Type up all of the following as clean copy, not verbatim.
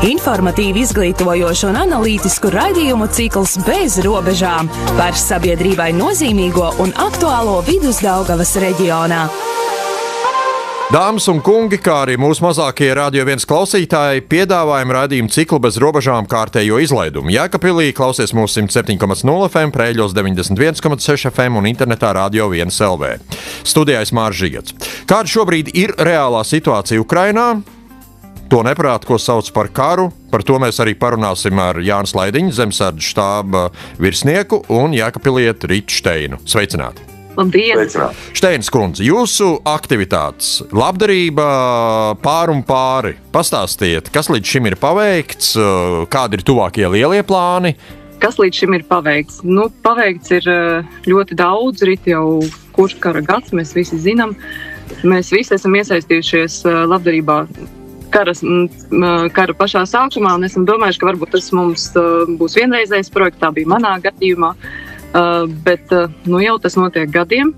Informatīvi izglītojošu un analītisku raidījumu cikls Bez robežām par sabiedrībai nozīmīgo un aktuālo Vidusdaugavas reģionā. Dāmas un kungi, kā arī mūsu mazākie Radio 1 klausītāji, piedāvājam raidījumu ciklu Bez robežām kārtējo izlaidumu. Jēkabpilī klausies mūsu 107,0 FM, Preiļos 91,6 FM un internetā Radio 1 LV. Studijā es Mārs Žigats. Kāda šobrīd ir reālā situācija Ukrainā? To neprāt, ko sauc par karu. Par to mēs arī parunāsim ar Jānu Slaidiņu, Zemesardzes štāba virsnieku un Jēkabpilieti Ritu Šteinu. Sveicināti! Labdien! Šteinas kundze, jūsu aktivitātes, labdarība pār un pāri. Pastāstiet, kas līdz šim ir paveikts, kādi ir tuvākie lielie plāni? Kas līdz šim ir paveikts? Paveikts ir ļoti daudz, rit jau kurš kara gads, mēs visi zinām. Mēs visi esam iesaistījušies labdarībā kara pašā sākumā, un esam domājuši, ka varbūt tas mums būs vienreizējs projekts, tā bija manā gadījumā. Bet jau tas notiek gadiem,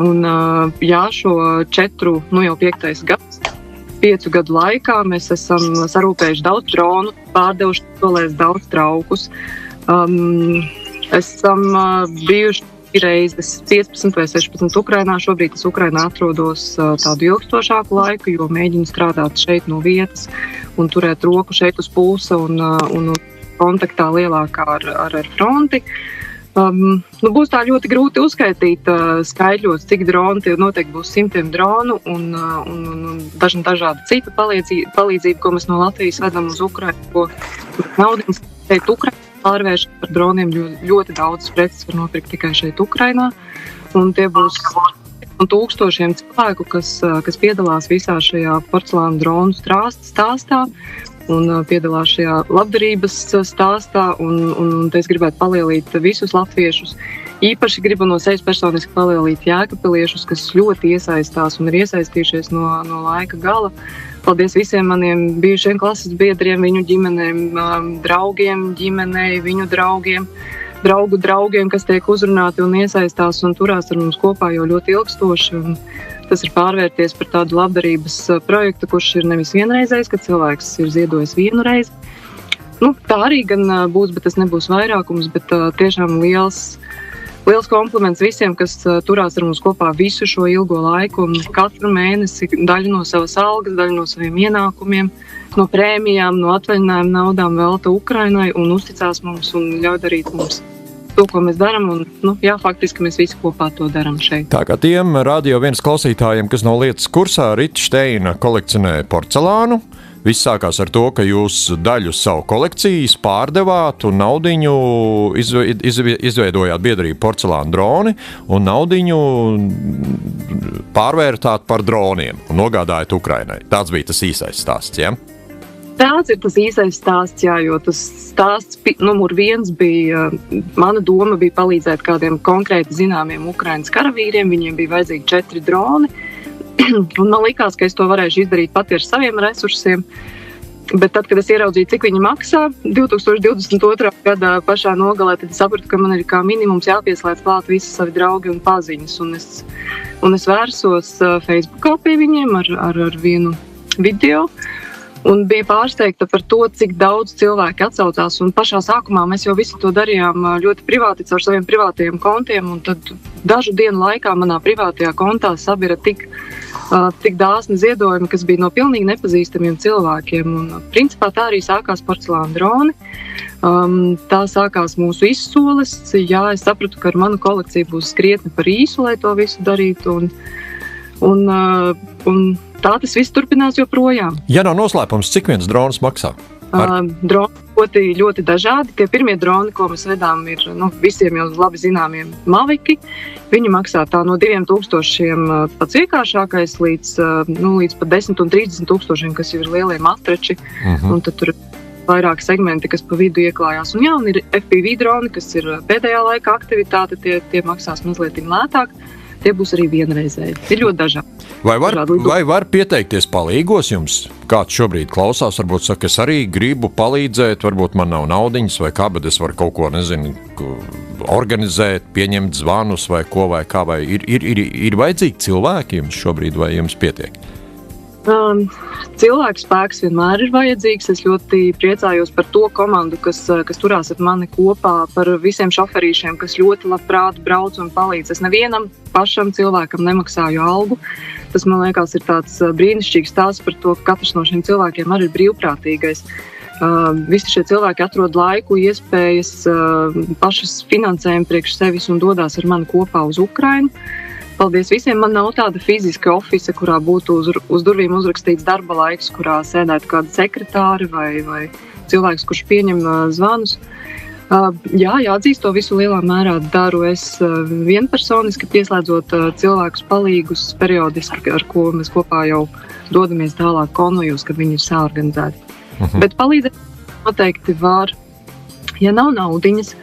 un šo 4, jau 5. gads, 5 gadu laikā mēs esam sarūpējuši daudz dronu, pārdevuši solēs daudz traukus. Esam bijuši reizes 15 vai 16 Ukrainā. Šobrīd es Ukrainā atrodos tādu ilgstošāku laiku, jo mēģinu strādāt šeit no vietas un turēt roku šeit uz pulsa un kontaktā lielākā ar fronti. Būs tā ļoti grūti uzskaitīt skaitļos, cik droni, tie noteikti būs simtiem dronu un dažāda cita palīdzība, ko mēs no Latvijas vedam uz Ukrainu, ko naudiņas šeit Ukrainā pārvērš par droniem. Ļoti daudz preces var nopirkt tikai šeit Ukrainā, un tie būs tūkstošiem cilvēku, kas piedalās visā šajā porcelāna dronu stāstā un piedalās šajā labdarības stāstā, un es gribētu palielīt visus latviešus. Īpaši gribu no sevis personiski palielīt jēkabpiliešus, kas ļoti iesaistās un ir iesaistījušies no laika gala. Paldies visiem maniem bijušiem klases biedriem, viņu ģimenēm, draugiem, ģimenei, viņu draugiem, draugu draugiem, kas tiek uzrunāti un iesaistās un turās ar mums kopā jau ļoti ilgstoši. Un tas ir pārvērties par tādu labdarības projektu, kurš ir nevis vienreizējs, kad cilvēks ir ziedojis vienu reizi. Tā arī gan būs, bet tas nebūs vairākums, bet tiešām liels kompliments visiem, kas turās ar mums kopā visu šo ilgo laiku un katru mēnesi daļu no savas algas, daļu no saviem ienākumiem, no prēmijām, no atvaļinājuma naudām velta Ukrainai un uzticās mums un ļauj darīt mums to, ko mēs darām. Un, faktiski mēs visi kopā to darām šeit. Tā kā tiem Radio 1 klausītājiem, kas nav lietas kursā, Rita Šteina kolekcionē porcelānu. Viss sākās ar to, ka jūs daļu savu kolekcijas pārdevāt un naudiņu izveidojāt biedrību Porcelāna droni un naudiņu pārvērtāt par droniem un nogādājāt Ukrainai. Tāds bija tas īsais stāsts, ja? Tāds ir tas īsais stāsts, jā, jo tas stāsts numur 1 bija, mana doma bija palīdzēt kādiem konkrēti zināmiem Ukrainas karavīriem, viņiem bija vajadzīgi 4 droni. Un man likās, ka es to varēšu izdarīt pati ar saviem resursiem, bet tad, kad es ieraudzīju, cik viņi maksā 2022. Gada pašā nogalē, tad es sapratu, ka man ir kā minimums jāpieslēdz klāt visi savi draugi un paziņas, un es vērsos Facebookā pie viņiem ar vienu video, un bija pārsteigta par to, cik daudz cilvēki atsaucās, un pašā sākumā mēs jau visu to darījām ļoti privāti caur saviem privātajiem kontiem, un tad dažu dienu laikā manā privātajā kontā sabira tik dāsni ziedojumi, kas bija no pilnīgi nepazīstamiem cilvēkiem, un principā tā arī sākās porcelāna droni. Tā sākās mūsu izsoles, jā, es sapratu, ka ar manu kolekciju būs skrietni par īsu, lai to visu darītu, un tā tas viss turpinās joprojām. Ja nav noslēpums, cik viens drons maksā? Droni ļoti dažādi. Tie pirmie droni, ko mēs vedām, ir visiem jau labi zināmiem Maviki. Viņi maksā tā no 2000 pats vienkāršākais līdz pat 10 un 30 tūkstošiem, kas jau ir lielie matrači. Un tad tur ir vairāki segmenti, kas pa vidu ieklājās. Un ir FPV droni, kas ir pēdējā laika aktivitāte, tie maksās mazliet lētāk. Tie būs arī vienreizēji. Ir ļoti dažādi. Vai var pieteikties palīgos jums? Kāds šobrīd klausās, varbūt saka, es arī gribu palīdzēt, varbūt man nav naudiņas vai kā, bet es varu kaut ko, organizēt, pieņemt zvanus vai ko vai kā, vai ir vajadzīgi cilvēki jums šobrīd vai jums pietiek? Cilvēku spēks vienmēr ir vajadzīgs. Es ļoti priecājos par to komandu, kas turās ar mani kopā, par visiem šoferīšiem, kas ļoti labprāt brauc un palīdz. Es nevienam pašam cilvēkam nemaksāju algu. Tas, man liekas, ir tāds brīnišķīgs stāsts par to, ka katrs no šiem cilvēkiem arī ir brīvprātīgais. Visi šie cilvēki atrod laiku, iespējas, pašas finansējumu priekš sevis un dodās ar mani kopā uz Ukrainu. Paldies visiem. Man nav tāda fiziska ofisa, kurā būtu uz durvīm uzrakstīts darba laiks, kurā sēdētu kāda sekretāri vai cilvēks, kurš pieņem zvanus. Jāatzīst, to visu lielā mērā daru es vienpersoniski, pieslēdzot cilvēkus palīgus periodiski, ar ko mēs kopā jau dodamies tālāk konvojos, kad viņi ir saorganizēti. Bet palīdzēt noteikti var, ja nav naudiņas.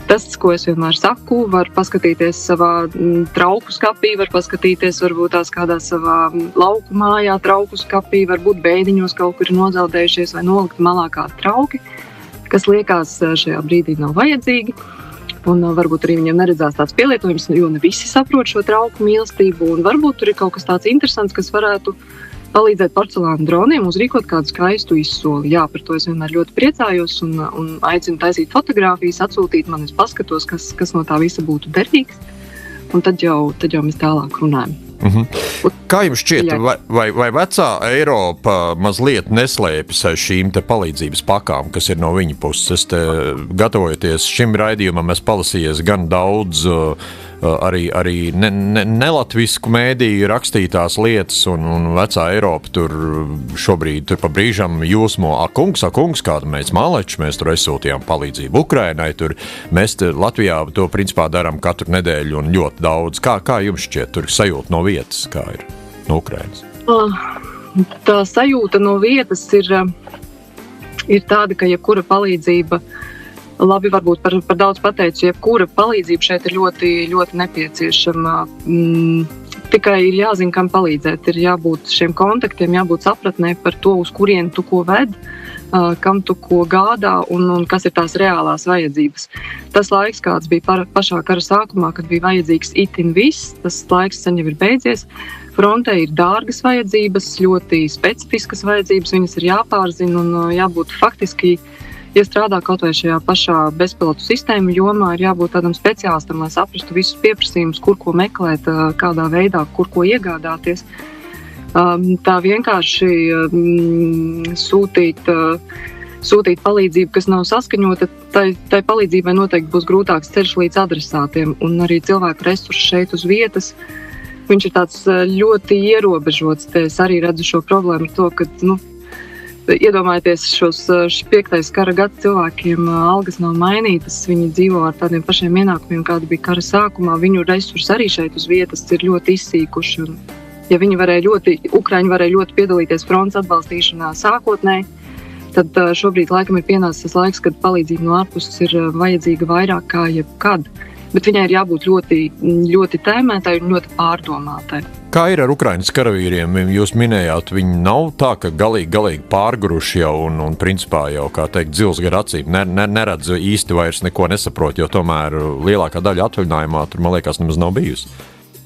Tas, ko es vienmēr saku, var paskatīties savā trauku skapī, var paskatīties varbūt tās kādā savā lauku mājā trauku skapī, varbūt bēdiņos kaut kur ir nozaudējušies vai nolikt malā kādi trauki, kas liekas šajā brīdī nav vajadzīgi. Un varbūt arī viņiem neredzās tāds pielietojums, jo ne visi saprot šo trauku mīlestību. Un varbūt tur ir kaut kas tāds interesants, kas varētu palīdzēt porcelāna droniem uzrīkot kādu skaistu izsoli. Jā, par to es vienmēr ļoti priecājos un aicinu taisīt fotogrāfijas, atsūtīt man, es paskatos, kas no tā visa būtu derīgs. Un tad jau mēs tālāk runājam. Kā jums šķiet, vai vecā Eiropa mazliet neslēpjas aiz šīm te palīdzības pakām, kas ir no viņa puses? Es te, gatavojoties šim raidījumam, es palasījies gan daudz arī nelatvisku mēdīju rakstītās lietas, un vecā Eiropa tur šobrīd tur pa brīžam jūsmo, kungs, kādu mēs maleču, mēs tur aizsūtījām palīdzību Ukrainai, tur mēs Latvijā to principā darām katru nedēļu un ļoti daudz. Kā jums šķiet, tur sajūta no vietas, kā ir no Ukrainas? Tā sajūta no vietas ir tāda, ka jebkura palīdzība, labi, varbūt par daudz pateicu, jebkura palīdzība šeit ir ļoti, ļoti nepieciešama. Tikai ir jāzina, kam palīdzēt, ir jābūt šiem kontaktiem, jābūt sapratnē par to, uz kurieni tu ko ved, kam tu ko gādā un kas ir tās reālās vajadzības. Tas laiks, kāds bija pašā kara sākumā, kad bija vajadzīgs itin viss, tas laiks sen jau ir beidzies. Frontē ir dārgas vajadzības, ļoti specifiskas vajadzības, viņas ir jāpārzina un jābūt faktiski, ja strādā kaut vai šajā pašā bezpilotu sistēmu jomā, ir jābūt tādam speciālistam, lai saprastu visus pieprasījumus, kur ko meklēt, kādā veidā, kur ko iegādāties. Tā vienkārši sūtīt palīdzību, kas nav saskaņota, tai palīdzībai noteikti būs grūtāks ceļš līdz adresātiem, un arī cilvēku resursi šeit uz vietas. Viņš ir tāds ļoti ierobežots. Te es arī redzu šo problēmu to, ka, iedomājieties šos 5. kara gada cilvēkiem, algas nav mainītas, viņi dzīvo ar tādiem pašiem ienākumiem, kādi bija kara sākumā, viņu resursi arī šeit uz vietas ir ļoti izsīkuši. Un, ja Ukraiņi varēja ļoti piedalīties frontes atbalstīšanā sākotnēji, tad šobrīd laikam ir pienācis tas laiks, kad palīdzība no ārpuses ir vajadzīga vairāk kā jebkad. Bet viņai ir jābūt ļoti, ļoti tēmētai un ļoti pārdomātai. Kā ir ar Ukrainas karavīriem? Jūs minējāt, viņi nav tā, ka galīgi pārguruši jau un principā jau, kā teikt, dzils gar acīm, neredz īsti vairs neko nesaprot, jo tomēr lielākā daļa atvaļinājumā tur, man liekas, nemaz nav bijusi.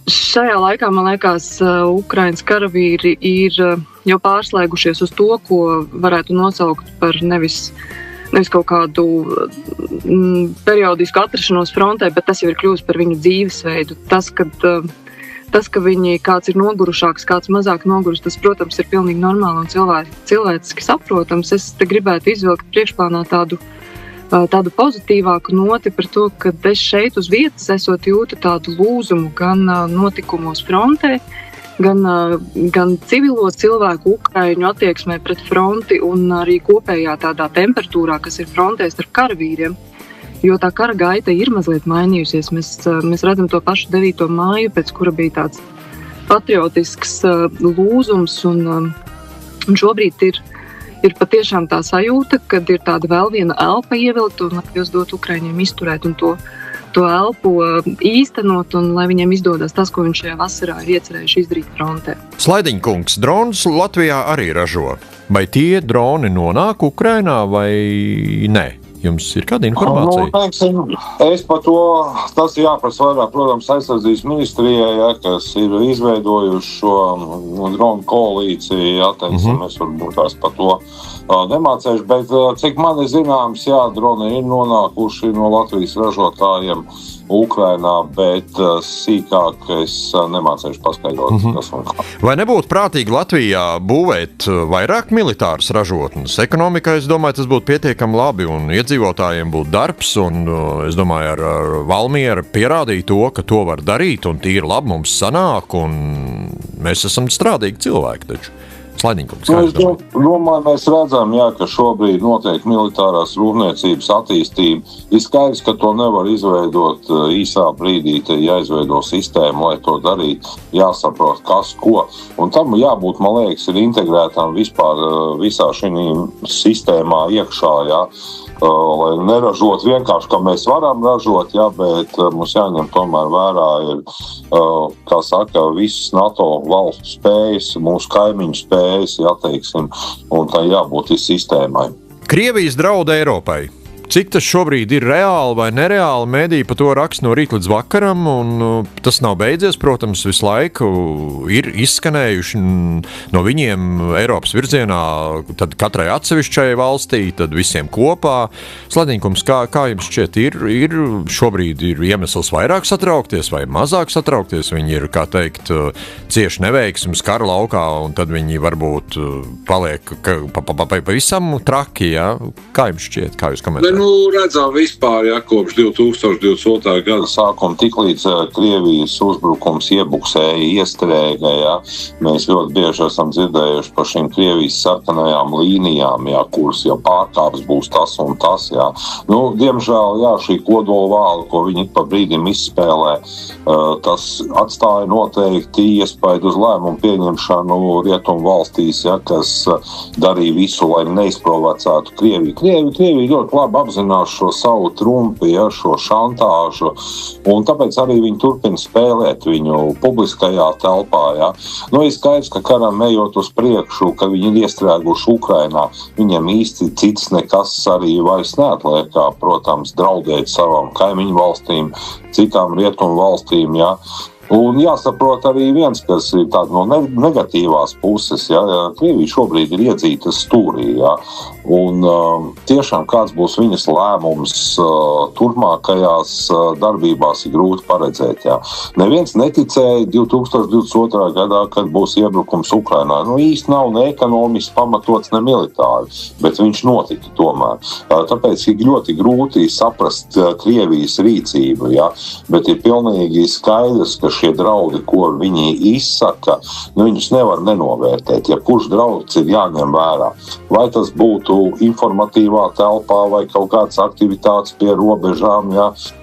Šajā laikā, man liekas, Ukrainas karavīri ir jau pārslēgušies uz to, ko varētu nosaukt par nevis kaut kādu periodisku atrašanos frontē, bet tas jau ir kļūst par viņu dzīvesveidu. Tas, ka viņi kāds ir nogurušāks, kāds mazāk noguris, tas, protams, ir pilnīgi normāli un cilvēciski saprotams. Es te gribētu izvilkt priekšplānā tādu pozitīvāku noti par to, ka es šeit uz vietas esot jūtu tādu lūzumu gan notikumos frontē, gan civilo cilvēku Ukraiņu attieksmē pret fronti un arī kopējā tādā temperatūrā, kas ir frontē starp karavīriem. Jo tā kara gaita ir mazliet mainījusies. Mēs redzam to pašu 9. māju, pēc kura bija tāds patriotisks lūzums. Un šobrīd ir patiešām tā sajūta, kad ir tāda vēl viena elpa ievilkt un lai jūs dot Ukraiņiem izturēt un to elpu īstenot un lai viņiem izdodas tas, ko viņš šajā vasarā ir iecerējuši izdarīt frontē. Slaidiņkungs, dronus Latvijā arī ražo. Vai tie droni nonāk Ukrainā vai nē? Jums ir kāda informācija? Teiksim, es par to, tas jāprasa vairāk, protams, aizsardzības ministrijai, kas ir izveidojuši šo dronu koalīciju, teiksim, es varbūt tās par to nemācēšu, bet cik man ir zināms, droni ir nonākuši no Latvijas ražotājiem Ukrainā, bet sīkāk es nemācēšu paskaidrot. Vai nebūtu prātīgi Latvijā būvēt vairāk militāras ražotnes? Ekonomikai, es domāju, tas būtu pietiekami labi un iedzīvotājiem būtu darbs, un es domāju, ar Valmieru pierādīt to, ka to var darīt, un tīri labi mums sanāk, un mēs esam strādīgi cilvēki taču. Slaidīgums, es domāju, mēs redzam, ka šobrīd notiek militārās rūpniecības attīstība. Ir skaidrs, ka to nevar izveidot īsā brīdī, te jāizveido sistēmu, lai to darītu, jāsaprot, kas, ko. Un tam jābūt, man liekas, ir integrētām vispār visā šī sistēmā iekšā, lai neražot vienkārši, ka mēs varam ražot, bet mums jāņem tomēr vērā ir, kā saka, visas NATO valstu spējas, mūsu kaimiņu spējas, teiksim, un tā jābūt sistēmai. Krievijas draudi Eiropai. Cik tas šobrīd ir reāli vai nereāli, mediji par to raksta no rīta līdz vakaram, un tas nav beidzies, protams, visu laiku ir izskanējuši no viņiem Eiropas virzienā, tad katrai atsevišķai valstī, tad visiem kopā. Sladīnkums, kā jums šķiet, ir šobrīd ir iemesls vairāk satraukties vai mazāk satraukties? Viņi ir, kā teikt, cieši neveiksmes kara laukā, un tad viņi varbūt paliek pavisam traki, Kā jums šķiet, kā jūs komentējat? Redzam vispār, kopš 2022. gada sākuma tiklīdz Krievijas uzbrukums iebuksēja, iestrēga, mēs ļoti bieži esam dzirdējuši par šīm Krievijas sarkanajām līnijām, kuras jau pārkāps būs tas un tas, Diemžēl, šī kodolvāla, ko viņi pa brīdim izspēlē, tas atstāja noteikti iespaidu uz lēmumu pieņemšanu rietumu valstīs, kas darīja visu, lai neizprovocētu Krieviju. Krievija ļoti labi apzinās šo savu trumpi, šo šantāžu, un tāpēc arī viņi turpina spēlēt viņu publiskajā telpā. Ir skaidrs, ka karam ejot uz priekšu, ka viņi ir iestrēguši Ukrainā, viņiem īsti cits nekas arī vairs neatliekā, protams, draudēt savām kaimiņu valstīm, citām rietumu valstīm, Un jāsaprot arī viens, kas ir tāda no negatīvās puses, Krievija šobrīd ir iedzīta stūrī, un tiešām kāds būs viņas lēmums turpmākajās darbībās ir grūti paredzēt, Neviens neticēja 2022. gadā, kad būs iebrukums Ukrainā. Īsti nav ne ekonomiski pamatots, ne militāri, bet viņš notika tomēr. Tāpēc ir ļoti grūti saprast Krievijas rīcību, bet ir pilnīgi skaidrs, ka šie draudi, ko viņi izsaka, viņus nevar nenovērtēt. Kurš drauds ir jāņem vērā. Vai tas būtu informatīvā telpā, vai kaut kādas aktivitātes pie robežām,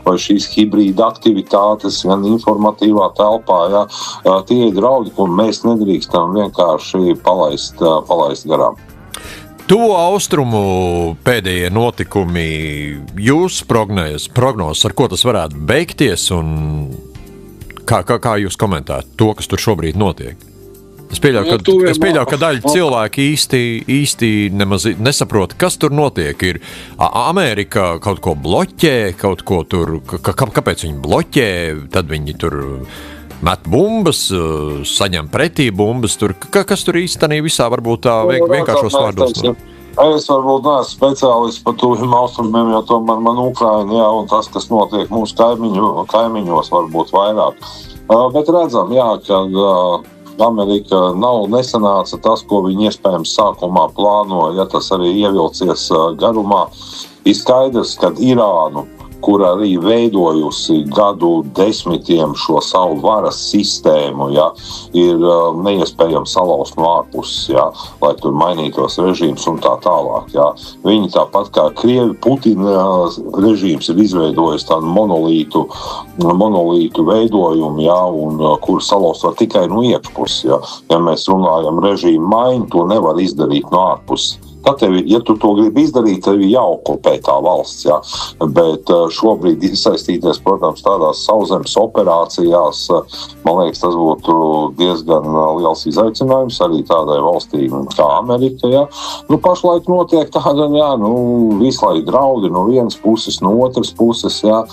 vai šīs hibrīda aktivitātes, gan informatīvā telpā, tie ir draudi, ko mēs nedrīkstam vienkārši palaist garām. Tuvo austrumu pēdējie notikumi, jūsu prognozes, ar ko tas varētu beigties, un kā jūs komentējat to, kas tur šobrīd notiek? Es pieļauju, ka daļa cilvēki īsti nemaz nesaprot, kas tur notiek. Ir Amerika kaut ko bloķē, kaut ko tur, kāpēc viņi bloķē, tad viņi tur met bumbas, saņem pretī bumbas. Kas tur īstenībā visā varbūt tā vienkāršos vārdos? Es varbūt neesmu speciālists par tuviem austrumiem, jo tomēr man Ukraina, un tas, kas notiek mūsu kaimiņos, varbūt vairāk. Bet redzam, ka Amerika nesanāca tas, ko viņi iespējams sākumā plānoja, tas arī ievilcies garumā. Ir skaidrs, ka Irānu, kur arī veidojusi gadu desmitiem šo savu varas sistēmu, ir neiespējami salauzt no ārpuses, lai tur mainītos režīms un tā tālāk. Viņi tāpat kā Putina režīms ir izveidojis tādu monolītu veidojumu, un kur salauzt var tikai no iekšpuses. Ja mēs runājam režīmu maiņu, to nevar izdarīt no ārpuses. Tad ja tu to gribi izdarīt, tevi jāokupē tā valsts, jā. Bet šobrīd iesaistīties, protams, tādās sauszemes operācijās, man liekas, tas būtu diezgan liels izaicinājums arī tādai valstī kā Amerika, jā. Pašlaik notiek tāda, jā, visu laiku draudi no vienas puses, no otras puses, jā.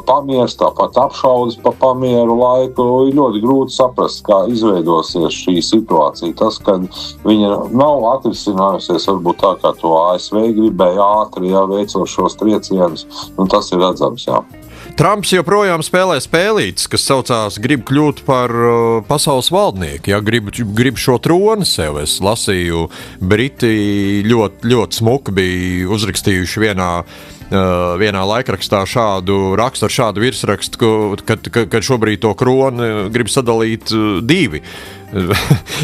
Pamiers, tāpat apšaudas pa pamieru laiku, ir ļoti grūti saprast, kā izveidosies šī situācija. Tas, ka viņa nav atrisinājusies, varbūt tā, kā to ASV gribēja ātri, jā, veicot šos triecienus, tas ir redzams, jā. Trumps joprojām spēlē spēlītes, kas saucās grib kļūt par pasaules valdnieku, ja grib šo troni sev. Es lasīju, Briti ļoti smuki bija uzrakstījuši vienā laikrakstā šādu rakstu ar šādu virsrakstu, kad šobrīd to kroni grib sadalīt divi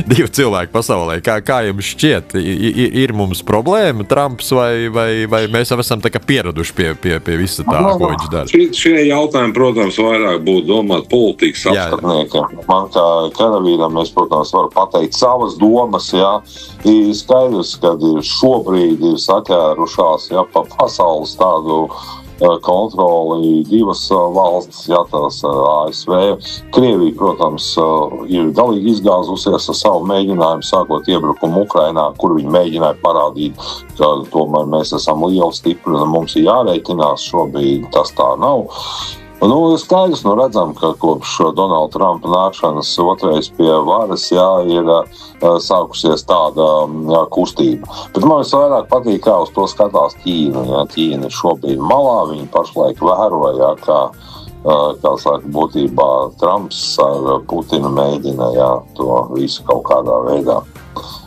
cilvēki pasaulē. Kā jums šķiet? Ir mums problēma, Trumps, vai mēs esam tā kā pieraduši pie visa tā, ko viņš dara? Šie jautājumi, protams, vairāk būtu domāt politikas apskatniekiem. Man kā karavīram mēs, protams, varam pateikt savas domas, jā. Ir skaidrs, ka šobrīd ir saķērušās, jā, pa pasaules tādu kontroli divas valstis, jā, tās ASV. Krievija, protams, ir galīgi izgāzusies ar savu mēģinājumu, sākot iebrukumu Ukrainā, kur viņi mēģināja parādīt, ka tomēr mēs esam lieli, stipri, un mums ir jārēķinās, šobrīd tas tā nav. Skaidrs, redzam, ka kopš Donalda Trumpa nākšanas otrais pie varas, jā, ir sākusies tāda kustība. Bet man visvairāk patīk, kā uz to skatās Ķīna. Jā. Ķīna ir šobrīd malā, viņi pašlaik vēro, jā, kā saka, būtībā Trumps ar Putinu mēģina, jā, to visu kaut kādā veidā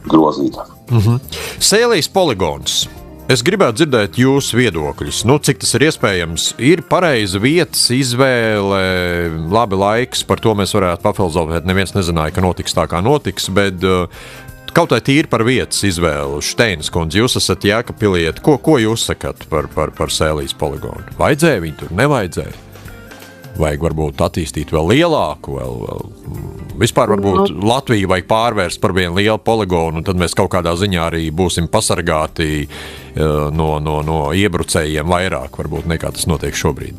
grozīt. Sēlijas poligons. Es gribētu dzirdēt jūsu viedokļus. Cik tas ir iespējams? Ir pareiza vietas izvēle, labi laiks, par to mēs varētu pafilozofēt. Neviens nezināja, ka notiks tā, kā notiks, bet kaut vai tīri par vietas izvēlu. Šteinas kundze, jūs esat Jēkabpilieti. Ko jūs sakat par Sēlijas poligonu? Vajadzēja viņu tur? Nevajadzēja? Vajag varbūt attīstīt vēl lielāku, vispār varbūt Latviju vajag pārvērst par vienu lielu poligonu, un tad mēs kaut kādā ziņā arī būsim pasargāti no iebrucējiem vairāk, varbūt nekā tas notiek šobrīd.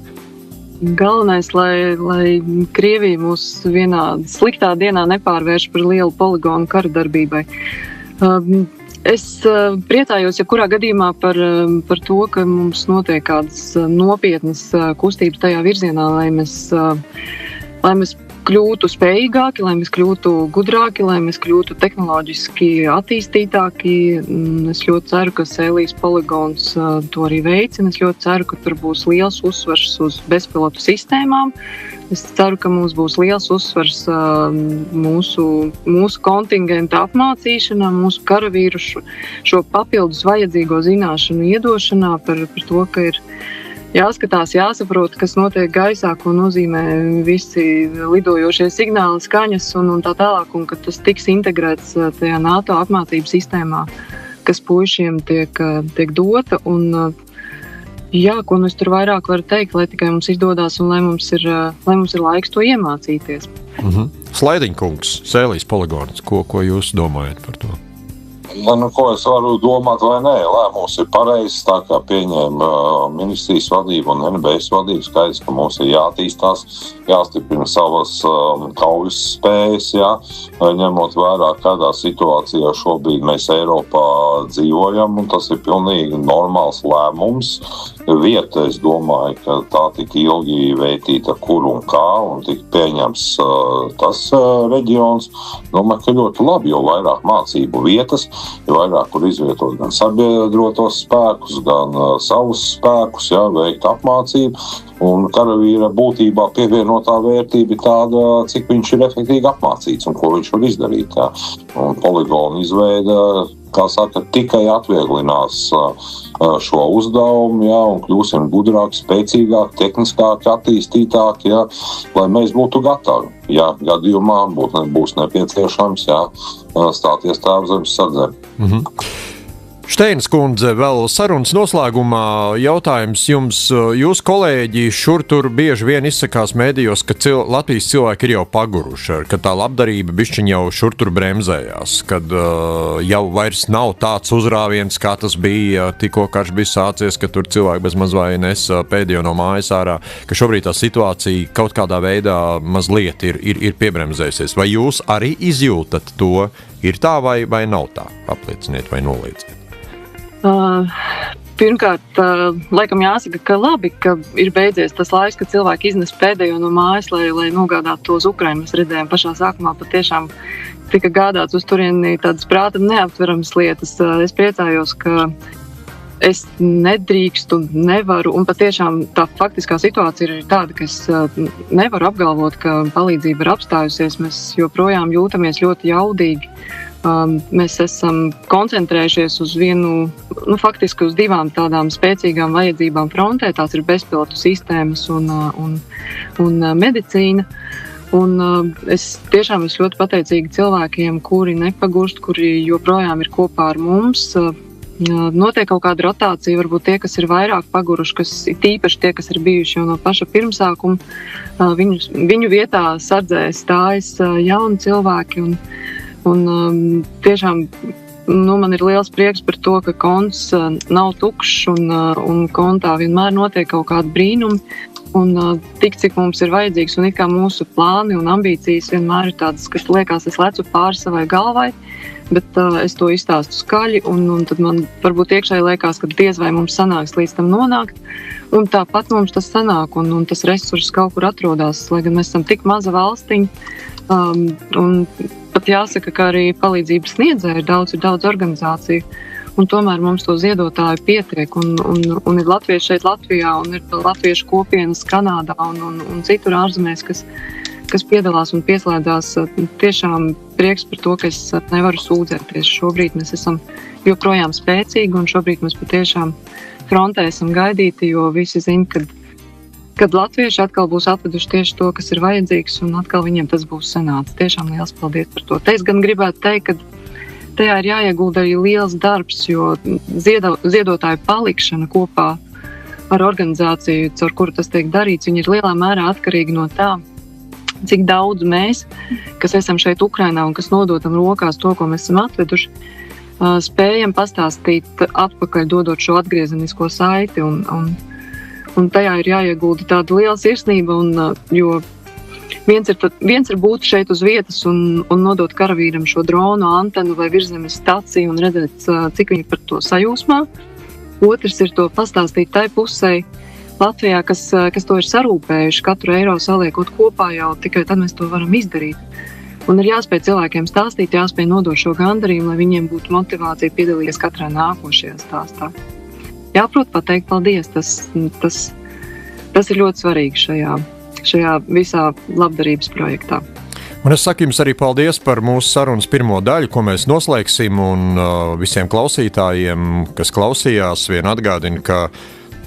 Galvenais, lai Krievija mūs vienā sliktā dienā nepārvērš par lielu poligonu kara darbībai. Es priecājos, ja kurā gadījumā par to, ka mums notiek kādas nopietnas kustības tajā virzienā, lai mēs kļūtu spējīgāki, lai mēs kļūtu gudrāki, lai mēs kļūtu tehnoloģiski attīstītāki. Es ļoti ceru, ka Sēlijas poligons to arī veicina. Es ļoti ceru, ka tur būs liels uzsvars uz bezpilotu sistēmām. Es ceru, ka mums būs liels uzsvars mūsu kontingenta apmācīšanā, mūsu karavīru šo papildus vajadzīgo zināšanu iedošanā par to, ka ir jāskatās, jāsaprot, kas notiek gaisā, ko nozīmē visi lidojošie signāli, skaņas un tā tālāk, un ka tas tiks integrēts tajā NATO apmācības sistēmā, kas puišiem tiek dota. Un, jā, ko es tur vairāk varu teikt, lai tikai mums izdodās un lai mums ir laiks to iemācīties. Slaidiņkungs, Sēlijas poligons, ko jūs domājat par to? Ko es varu domāt vai nē, lēmums ir pareizs, tā kā pieņēma ministrijas vadība un NBS vadība, skaidrs, ka mums ir jātīstās, jāstiprina savas kaujas spējas, jā, ņemot vērā, kādā situācijā šobrīd mēs Eiropā dzīvojam, un tas ir pilnīgi normāls lēmums. Vieta, es domāju, ka tā tik ilgi veitīta kur un kā, un tik pieņems tas reģions. Domāju, ka ļoti labi, jo vairāk mācību vietas, jo vairāk kur izvietot gan sabiedrotos spēkus, gan savus spēkus, jā, veikt apmācību. Un karavīra būtībā pievienotā vērtība ir tāda, cik viņš ir efektīvi apmācīts un ko viņš var izdarīt. Jā. Un poligonu izveida, kā saka, tikai atvieglinās šo uzdevumu, jā, un kļūsim gudrāki, spēcīgāki, tehniskāki, attīstītāki, jā, lai mēs būtu gatavi. Ja gadījumā būs nepieciešams, jā, stāties Tēvzemes sardzē. Steinas kundze, vēl sarunas noslēgumā jautājums jums. Jūs kolēģi šur tur bieži vien izsakās mēdījos, ka Latvijas cilvēki ir jau paguruši, ka tā labdarība bišķiņ jau šur tur bremzējās, kad jau vairs nav tāds uzrāviens, kā tas bija tikko karš bija sācies, ka tur cilvēki bez maz vai nes pēdējo no mājas ārā, ka šobrīd tā situācija kaut kādā veidā mazliet ir piebremzējusies. Vai jūs arī izjūtat to? Ir tā vai nav tā? Aplieciniet vai nolieciet. Pirmkārt, laikam jāsaka, ka labi, ka ir beidzies tas laiks, kad cilvēki iznes pēdējo no mājas, lai nogādātu to uz Ukrainu. Mēs redzējām pašā sākumā patiešām tika gādāts uz turieni tādas prātam neaptveramas lietas. Es priecājos, ka es nedrīkstu, nevaru, un patiešām tā faktiskā situācija ir tāda, ka es nevaru apgalvot, ka palīdzība ir apstājusies. Mēs joprojām jūtamies ļoti jaudīgi. Mēs esam koncentrējušies uz faktiski uz divām tādām spēcīgām vajadzībām frontē. Tās ir bezpilotu sistēmas un medicīna. Un es tiešām esmu ļoti pateicīga cilvēkiem, kuri nepagurst, kuri joprojām ir kopā ar mums. Notiek kaut kāda rotācija, varbūt tie, kas ir vairāk paguruši, kas ir tīpaši tie, kas ir bijuši jau no paša pirmsākuma. Viņu vietā sardzē stājas jauni cilvēki un tiešām man ir liels prieks par to, ka konts nav tukšs un kontā vienmēr notiek kaut kādi brīnumi. Un tik, cik mums ir vajadzīgs, un it kā mūsu plāni un ambīcijas vienmēr ir tādas, ka liekas, es lecu pāri savai galvai, bet es to izstāstu skaļi, un tad man varbūt iekšēji liekas, ka diez vai mums sanāks līdz tam nonākt. Un tāpat mums tas sanāk, un tas resurss kaut kur atrodas, lai gan mēs esam tik maza valstiņa. Un pat jāsaka, ka arī palīdzības sniedzēji ir daudz organizāciju, un tomēr mums to ziedotāju pietiek, un ir latvieši šeit Latvijā, un ir latviešu kopienas Kanādā un citur ārzemēs, kas piedalās un pieslēdzās. Tiešām prieks par to, ka es nevaru sūdzēties. Šobrīd mēs esam joprojām spēcīgi, un šobrīd mēs patiešām frontē esam gaidīti, jo visi zina, kad latvieši atkal būs atveduši tieši to, kas ir vajadzīgs, un atkal viņiem tas būs sanācis. Tiešām liels paldies par to. Te es gan gribētu teikt, ka tajā ir jāiegulda arī liels darbs, jo ziedotāju palikšana kopā ar organizāciju, caur kuru tas tiek darīts, viņi ir lielā mērā atkarīgi no tā, cik daudz mēs, kas esam šeit Ukrainā un kas nododam rokās to, ko mēs esam atveduši, spējam pastāstīt atpakaļ, dodot šo atgriezenisko saiti, un tajā ir jāiegulda tāda liela sirsnība, jo viens ir būt šeit uz vietas un nodot karavīram šo dronu, antenu vai virzemes staciju un redzēt, cik viņi par to sajūsmā. Otrs ir to pastāstīt tai pusē Latvijā, kas to ir sarūpējuši, katru eiro saliekot kopā, jau tikai tad mēs to varam izdarīt. Un ir jāspēj cilvēkiem stāstīt, jāspēj nodot šo gandarījumu, lai viņiem būtu motivācija piedalīties katrā nākošajā stāstā. Jāprot pateikt paldies, tas ir ļoti svarīgi šajā visā labdarības projektā. Un es saku jums arī paldies par mūsu sarunas pirmo daļu, ko mēs noslēgsim, un visiem klausītājiem, kas klausījās, vien atgādina, ka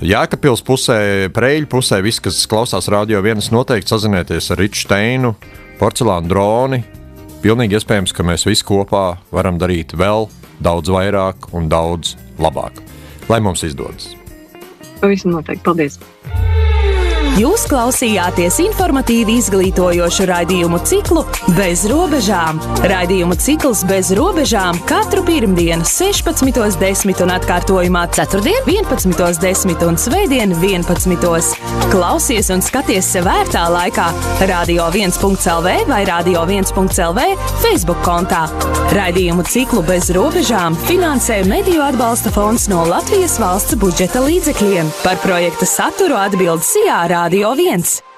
Jēkabpils pusē, Preiļu pusē, viss, kas klausās Radio 1, noteikti sazinieties ar Riču Steinu, Porcelāna droni. Pilnīgi iespējams, ka mēs visi kopā varam darīt vēl daudz vairāk un daudz labāk. Lai mums izdodas. Pavisam noteikti. Paldies! Jūs klausījāties informatīvi izglītojošu raidījumu ciklu Bez robežām. Raidījumu cikls Bez robežām katru pirmdienu 16:10 un atkārtojumā ceturtdien 11:10 un svētdien 11. Klausies un skaties sev ērtā laikā radio1.lv vai radio1.lv Facebook kontā. Raidījumu ciklu Bez robežām finansē Mediju atbalsta fonds no Latvijas valsts budžeta līdzekļiem. Par projekta saturu atbild SIA Radio 1.